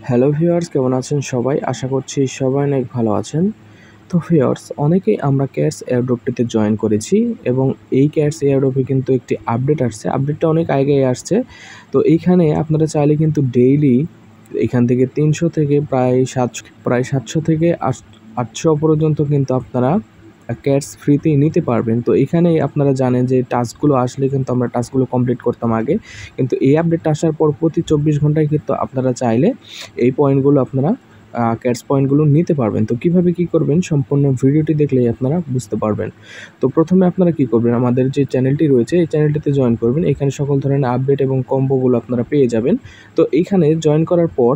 Hello viewers, কেমন আছেন সবাই? আশা করছি সবাই অনেক ভালো আছেন। তো ভিউয়ার্স, অনেকেই আমরা ক্যাটস এয়ারড্রপটিতে জয়েন করেছি এবং এই ক্যাটস এয়ারড্রপে কিন্তু একটি আপডেট আসছে। আপডেটটা অনেক আগেই আসছে। তো এইখানে আপনারা চাইলে কিন্তু ডেইলি এখান থেকে ৩০০ থেকে প্রায় ৭০০ থেকে ৮০০ পর্যন্ত কিন্তু আপনারা ক্যাটস ফ্রিতেই নিতে পারবেন। তো এখানে আপনারা জানেন যে টাস্কগুলো আসলে কিন্তু আমরা টাস্কগুলো কমপ্লিট করতাম আগে। কিন্তু এই আপডেটটা আসার পর প্রতি ২৪ ঘন্টায় কিন্তু আপনারা চাইলে এই পয়েন্টগুলো আপনারা ক্যাটস পয়েন্টগুলো নিতে পারবেন। তো কীভাবে কী করবেন সম্পূর্ণ ভিডিওটি দেখলেই আপনারা বুঝতে পারবেন। তো প্রথমে আপনারা কী করবেন, আমাদের যে চ্যানেলটি রয়েছে এই চ্যানেলটিতে জয়েন করবেন। এখানে সকল ধরনের আপডেট এবং কম্বোগুলো আপনারা পেয়ে যাবেন। তো এইখানে জয়েন করার পর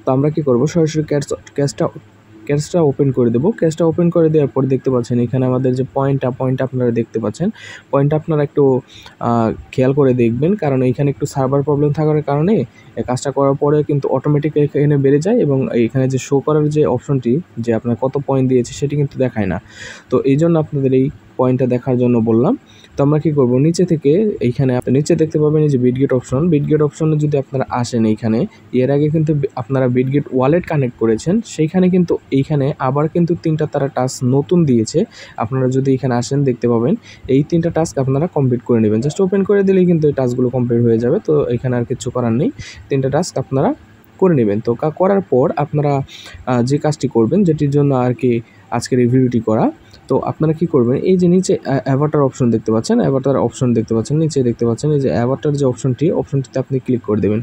তো আমরা কী করব, সরাসরি ক্যাশটা ওপেন করে দেবো। ক্যাশটা ওপেন করে দেওয়ার পর দেখতে পাচ্ছেন এখানে আমাদের যে পয়েন্টটা আপনারা দেখতে পাচ্ছেন। পয়েন্টটা আপনারা একটু খেয়াল করে দেখবেন, কারণ এইখানে একটু সার্ভার প্রবলেম থাকার কারণে কাজটা করার পরে কিন্তু অটোমেটিক এখানে বেড়ে যায় এবং এইখানে যে শো করার যে অপশনটি যে আপনার কত পয়েন্ট দিয়েছে সেটি কিন্তু দেখায় না। তো এই জন্য আপনাদের এই পয়েন্টটা দেখার জন্য বললাম। তো আমরা কী করব, নিচে থেকে এইখানে নিচে দেখতে পাবেন এই যে বিটগেট অপশনে যদি আপনারা আসেন, এইখানে এর আগে কিন্তু আপনারা বিটগেট ওয়ালেট কানেক্ট করেছেন, সেইখানে কিন্তু এইখানে আবার কিন্তু ৩টা তারা টাস্ক নতুন দিয়েছে। আপনারা যদি এখানে আসেন দেখতে পাবেন এই 3টা টাস্ক আপনারা কমপ্লিট করে নেবেন। জাস্ট ওপেন করে দিলেই কিন্তু এই টাস্কগুলো কমপ্লিট হয়ে যাবে। তো এখানে আর কিছু করার নেই, 3টা টাস্ক আপনারা করে নেবেন। তো করার পর আপনারা যে কাজটি করবেন, যেটির জন্য আর কি আজকের এই ভিডিওটি করা, তো আপনারা কি করবেন, এই যে নিচে অ্যাভাটার অপশন দেখতে পাচ্ছেন, নিচে দেখতে পাচ্ছেন এই যে অ্যাভাটার যে অপশনটিতে আপনি ক্লিক করে দেবেন।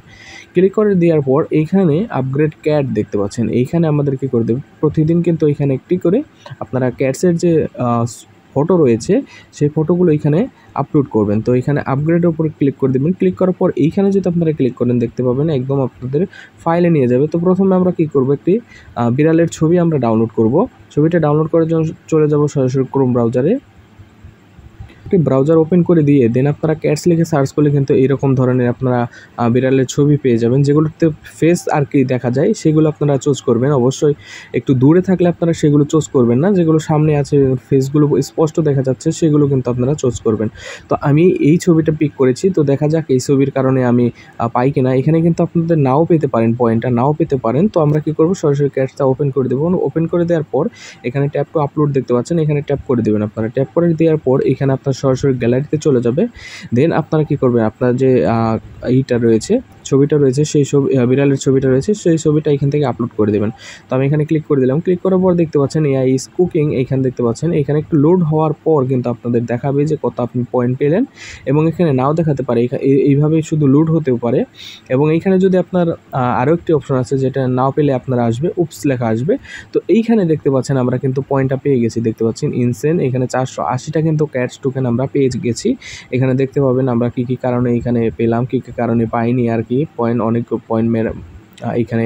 ক্লিক করে দেওয়ার পর এইখানে আপগ্রেড ক্যাট দেখতে পাচ্ছেন, এইখানে আমাদের কি করে দেবেন, প্রতিদিন কিন্তু এইখানে একটি করে আপনারা ক্যাটসের যে ফটো রয়েছে সেই ফটোগুলো এখানে আপলোড করবেন। তো এখানে আপগ্রেডের উপর ক্লিক করে দেবেন। ক্লিক করার পর এইখানে যদি আপনারা ক্লিক করেন দেখতে পাবেন একদম আপনাদের ফাইলে নিয়ে যাবে। তো প্রথমে আমরা কি করব, একটি বিড়ালের ছবি আমরা ডাউনলোড করব। ছবিটা ডাউনলোড করার জন্য চলে যাব সরাসরি ক্রোম ব্রাউজারে। ব্রাউজার ওপেন করে দিয়ে দেন আপনারা ক্যাটস লিখে সার্চ করলে কিন্তু এইরকম ধরনের আপনারা বিড়ালের ছবি পেয়ে যাবেন। যেগুলোতে ফেস আর কি দেখা যায় সেগুলো আপনারা চুজ করবেন। অবশ্যই একটু দূরে থাকলে আপনারা সেগুলো চুজ করবেন না, যেগুলো সামনে আছে ফেসগুলো স্পষ্ট দেখা যাচ্ছে সেগুলো কিন্তু আপনারা চুজ করবেন। তো আমি এই ছবিটা পিক করেছি, তো দেখা যাক এই ছবির কারণে আমি পাই কিনা। এখানে কিন্তু আপনাদের নাও পেতে পারেন, পয়েন্টটা নাও পেতে পারেন। তো আমরা কি করব, সরাসরি ক্যাটসটা ওপেন করে দেবো। ওপেন করে দেওয়ার পর এখানে ট্যাপ টু আপলোড দেখতে পাচ্ছেন, এখানে ট্যাপ করে দেবেন। আপনারা ট্যাপ করে দেওয়ার পর এখানে আপনার সরাসরি গ্যালারিতে চলে যাবে। দেন আপনারা কি করবেন, আপনার যে ছবিটা রয়েছে সেই বিড়ালের ছবিটা রয়েছে সেই ছবিটা এখান থেকে আপলোড করে দেবেন। তো আমি এখানে ক্লিক করে দিলাম। ক্লিক করার পর দেখতে পাচ্ছেন এআই ইজ কুকিং, এখানে দেখতে পাচ্ছেন এখানে একটু লোড হওয়ার পর কিন্তু আপনাদের দেখাবে যে কত আপনি পয়েন্ট পেলেন, এবং এখানে নাও দেখাতে পারে, এইভাবে শুধু লোড হতেও পারে। এবং এইখানে যদি আপনার আরও একটি অপশন আছে যেটা নাও পেলে আপনারা আসবে, উপস লেখা আসবে। তো এইখানে দেখতে পাচ্ছেন আমরা কিন্তু পয়েন্টটা পেয়ে গেছি, দেখতে পাচ্ছেন ইনসেন, এখানে 480টা কিন্তু ক্যাটস টোকেন আমরা পেয়ে গেছি। এখানে দেখতে পাবেন আমরা কী কী কারণে এখানে পেলাম, কী কী কারণে পাইনি আর কি। অনেক পয়েন্ট এইখানে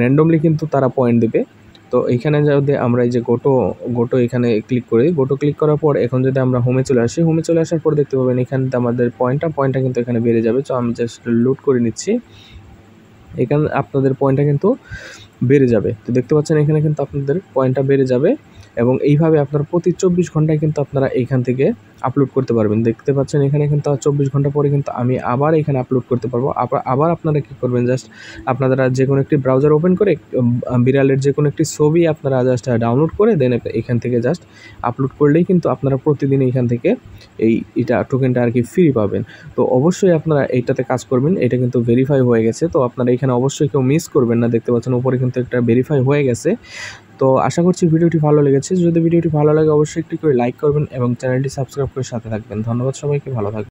র্যান্ডমলি কিন্তু তারা পয়েন্ট দেবে। তো এইখানে যদি আমরা এই যে গোটো এখানে ক্লিক করি, ক্লিক করার পর এখন যদি আমরা হোমে চলে আসি, হোমে চলে আসার পর দেখতে পাবেন এখানে আমাদের পয়েন্টটা কিন্তু এখানে বেড়ে যাবে। তো আমি জাস্ট লোড করে নিচ্ছি, এখানে আপনাদের পয়েন্টটা কিন্তু বেড়ে যাবে। তো দেখতে পাচ্ছেন এখানে কিন্তু আপনাদের পয়েন্টটা বেড়ে যাবে, এবং এইভাবে আপনারা প্রতি 24 ঘন্টায় কিন্তু আপনারা এইখান থেকে আপলোড করতে পারবেন। দেখতে পাচ্ছেন এখানে কিন্তু 24 ঘন্টা পরে কিন্তু আমি আবার এখানে আপলোড করতে পারবো। আবার আপনারা কী করবেন, জাস্ট আপনারা যে কোনো একটি ব্রাউজার ওপেন করে বিড়ালের যে কোনো একটি ছবি আপনারা জাস্ট ডাউনলোড করে দেন এখান থেকে জাস্ট আপলোড করলেই কিন্তু আপনারা প্রতিদিন এইখান থেকে এটা টোকেনটা আর কি ফ্রি পাবেন। তো অবশ্যই আপনারা এইটাতে কাজ করবেন, এটা কিন্তু ভেরিফাই হয়ে গেছে। তো আপনারা এখানে অবশ্যই কেউ মিস করবেন না, দেখতে পাচ্ছেন উপরে কিন্তু একটা ভেরিফাই হয়ে গেছে। তো আশা করছি ভিডিওটি ভালো লেগেছে। যদি ভিডিওটি ভালো লাগে অবশ্যই একটি করে লাইক করবেন এবং চ্যানেলটি সাবস্ক্রাইব করে সাথে থাকবেন। ধন্যবাদ সবাইকে, ভালো থাকবেন।